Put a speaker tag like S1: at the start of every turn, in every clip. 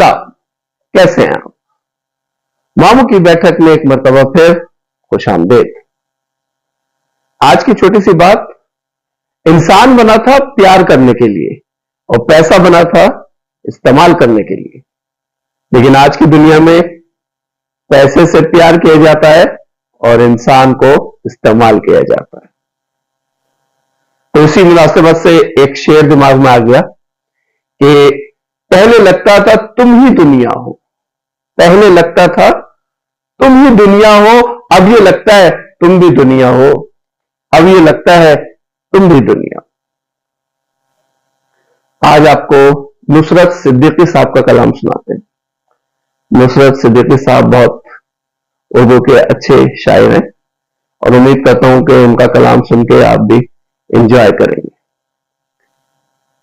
S1: आदाब, कैसे हैं आप? मामू की बैठक में एक मर्तबा फिर खुशामदीद। आज की छोटी सी बात, इंसान बना था प्यार करने के लिए और पैसा बना था इस्तेमाल करने के लिए। लेकिन आज की दुनिया में पैसे से प्यार किया जाता है और इंसान को इस्तेमाल किया जाता है। तो इसी मुनासिबत से एक शेर दिमाग में आ गया कि पहले लगता था तुम ही दुनिया हो, पहले लगता था तुम ही दुनिया हो, अब ये लगता है तुम भी दुनिया हो, अब ये लगता है तुम भी दुनिया। आज आपको नुसरत सिद्दीकी साहब का कलाम सुनाते हैं। नुसरत सिद्दीकी साहब बहुत उर्दू के अच्छे शायर हैं और उम्मीद करता हूं कि उनका कलाम सुन के आप भी एंजॉय करेंगे।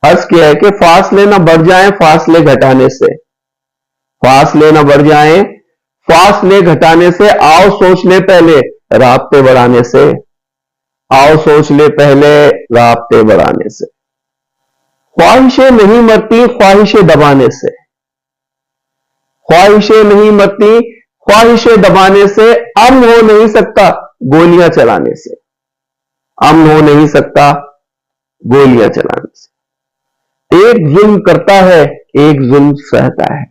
S1: अर्ज किया है कि फासले ना बढ़ जाएं फासले घटाने से, फासले ना बढ़ जाएं फासले घटाने से, आओ सोच ले पहले राब्ते बढ़ाने से, आओ सोच ले पहले राब्ते बढ़ाने से। ख्वाहिशें नहीं मरती ख्वाहिशें दबाने से, ख्वाहिशें नहीं मरती ख्वाहिशें दबाने से, अमन हो नहीं सकता गोलियां चलाने से, अमन हो नहीं सकता गोलियां चलाने से। एक जुल्म करता है एक जुल्म सहता है,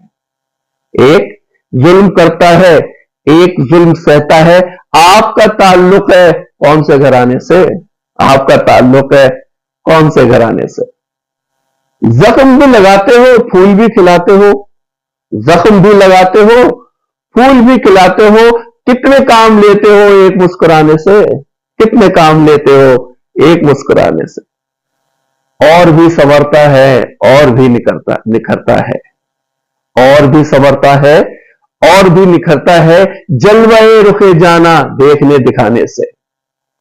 S1: एक जुल्म करता है एक जुल्म सहता है। आपका ताल्लुक है कौन से घराने से, आपका ताल्लुक है कौन से घराने से। जख्म भी लगाते हो फूल भी खिलाते हो, जख्म भी लगाते हो फूल भी खिलाते हो, कितने काम लेते हो एक मुस्कुराने से, कितने काम लेते हो एक मुस्कुराने से। और भी संवरता है और भी निखरता है, और भी संवरता है और भी निखरता है, जलवाए रुखे जाना देखने दिखाने से,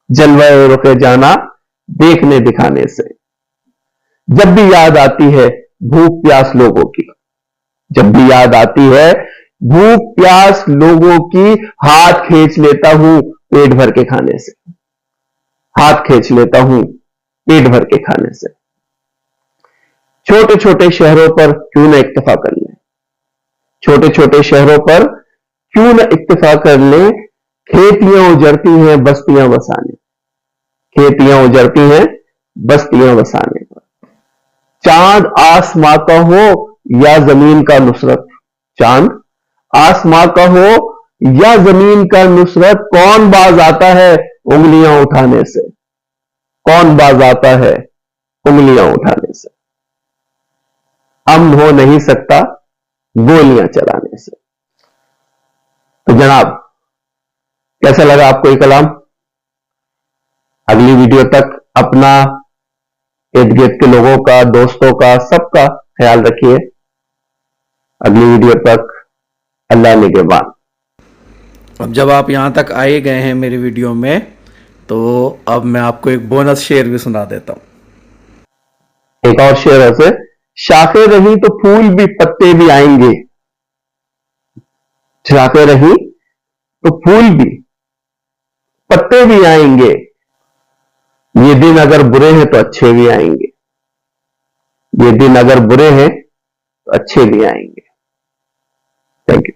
S1: जलवाए रुखे जाना देखने दिखाने से। जब भी याद आती है भूख प्यास लोगों की, जब भी याद आती है भूख प्यास लोगों की, हाथ खींच लेता हूं पेट भर के खाने से, हाथ खींच लेता हूं पेट भर के खाने से। छोटे छोटे शहरों पर क्यों न इक्तफा कर लें, छोटे छोटे शहरों पर क्यों न इक्तफा कर लें, खेतियां उजड़ती हैं बस्तियां बसाने, खेतियां उजड़ती हैं बस्तियां बसाने पर। चांद आसमां का हो या जमीन का नुसरत, चांद आसमां का हो या जमीन का नुसरत, कौन बाज आता है उंगलियां उठाने से, कौन बाज आता है उंगलियां उठाने से। अमन हो नहीं सकता गोलियां चलाने से। तो जनाब, कैसा लगा आपको ये कलाम? अगली वीडियो तक अपना इर्द गिर्द के लोगों का, दोस्तों का, सबका ख्याल रखिए। अगली वीडियो तक अल्लाह निगहबान।
S2: अब जब आप यहां तक आए गए हैं मेरी वीडियो में, तो अब मैं आपको एक बोनस शेर भी सुना देता हूं।
S1: एक और शेर है, शाखें रही तो फूल भी पत्ते भी आएंगे, शाखें रही तो फूल भी पत्ते भी आएंगे, ये दिन अगर बुरे हैं तो अच्छे भी आएंगे, ये दिन अगर बुरे हैं तो अच्छे भी आएंगे। Thank you.